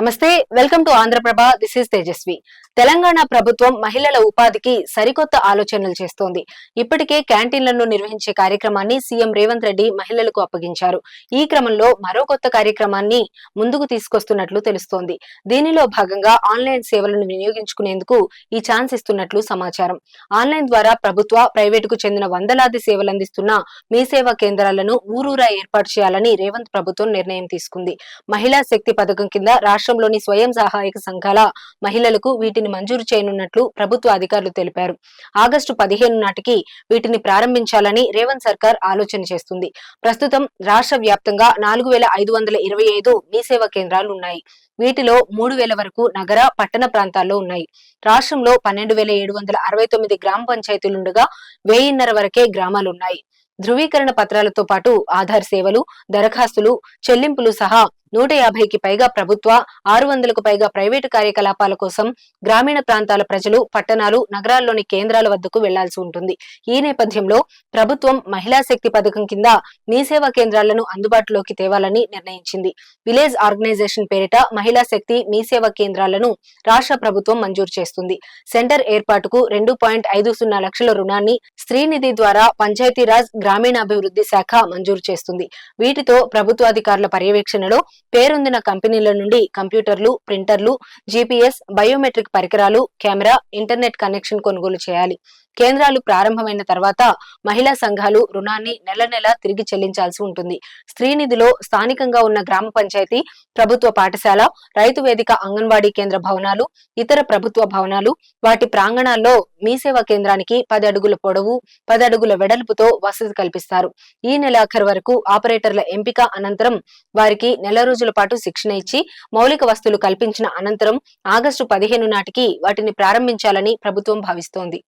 నమస్తే, welcome to Andhra Prabha. This is Tejaswi. Telangana ప్రభుత్వం మహిళల ఉపాధికి సరికొత్త ఆలోచనలు చేస్తోంది. ఇప్పటికే క్యాంటీన్లను నిర్వహించే కార్యక్రమాన్ని సీఎం రేవంత్ రెడ్డి మహిళలకు అప్పగించారు. ఈ క్రమంలో మరో కొత్త కార్యక్రమాన్ని ముందుకు తీసుకొస్తున్నట్లు తెలుస్తోంది. దీనిలో భాగంగా ఆన్లైన్ సేవలను వినియోగించుకునేందుకు ఈ ఛాన్స్ ఇస్తున్నట్లు సమాచారం. ఆన్లైన్ ద్వారా ప్రభుత్వ, ప్రైవేటుకు చెందిన వందలాది సేవలందిస్తున్న మీ సేవా కేంద్రాలను ఊరూరా ఏర్పాటు చేయాలని రేవంత్ ప్రభుత్వం నిర్ణయం తీసుకుంది. మహిళా శక్తి పథకం కింద రాష్ట్రంలోని స్వయం సహాయక సంఘాల మహిళలకు వీటిని మంజూరు చేయనున్నట్లు ప్రభుత్వ అధికారులు తెలిపారు. ఆగస్టు 15 నాటికి వీటిని ప్రారంభించాలని రేవంత్ సర్కార్ ఆలోచన చేస్తుంది. ప్రస్తుతం రాష్ట్ర వ్యాప్తంగా 4525 మీ సేవా కేంద్రాలు ఉన్నాయి. వీటిలో 3000 వరకు నగర, పట్టణ ప్రాంతాల్లో ఉన్నాయి. రాష్ట్రంలో 12769 గ్రామ పంచాయతీలుండగా 1000 వరకే గ్రామాలున్నాయి. ధృవీకరణ పత్రాలతో పాటు ఆధార్ సేవలు, దరఖాస్తులు, చెల్లింపులు సహా 150కి పైగా ప్రభుత్వ, 600కు పైగా ప్రైవేటు కార్యకలాపాల కోసం గ్రామీణ ప్రాంతాల ప్రజలు పట్టణాలు, నగరాల్లోని కేంద్రాల వద్దకు వెళ్లాల్సి ఉంటుంది. ఈ నేపథ్యంలో ప్రభుత్వం మహిళా శక్తి పథకం కింద మీ సేవా కేంద్రాలను అందుబాటులోకి తేవాలని నిర్ణయించింది. విలేజ్ ఆర్గనైజేషన్ పేరిట మహిళా శక్తి మీ సేవా కేంద్రాలను రాష్ట్ర ప్రభుత్వం మంజూరు చేస్తుంది. సెంటర్ ఏర్పాటుకు 2.50 లక్షల రుణాన్ని స్త్రీనిధి ద్వారా పంచాయతీరాజ్, గ్రామీణాభివృద్ధి శాఖ మంజూరు చేస్తుంది. వీటితో ప్రభుత్వాధికారుల పర్యవేక్షణలో పేరొందిన కంపెనీల నుండి కంప్యూటర్లు, ప్రింటర్లు, జీపీఎస్, బయోమెట్రిక్ పరికరాలు, కెమెరా, ఇంటర్నెట్ కనెక్షన్ కొనుగోలు చేయాలి. కేంద్రాలు ప్రారంభమైన తర్వాత మహిళా సంఘాలు రుణాన్ని నెల నెల తిరిగి చెల్లించాల్సి ఉంటుంది. స్త్రీనిధిలో స్థానికంగా ఉన్న గ్రామ పంచాయతీ, ప్రభుత్వ పాఠశాల, రైతు వేదిక, అంగన్వాడీ కేంద్ర భవనాలు, ఇతర ప్రభుత్వ భవనాలు, వాటి ప్రాంగణాల్లో మీ సేవా కేంద్రానికి 10 అడుగుల పొడవు, 10 అడుగుల వెడల్పుతో వసతి కల్పిస్తారు. ఈ నెలాఖరు వరకు ఆపరేటర్ల ఎంపిక అనంతరం వారికి నెల రోజుల పాటు శిక్షణ ఇచ్చి మౌలిక వస్తువులు కల్పించిన అనంతరం ఆగస్టు 15 నాటికి వాటిని ప్రారంభించాలని ప్రభుత్వం భావిస్తోంది.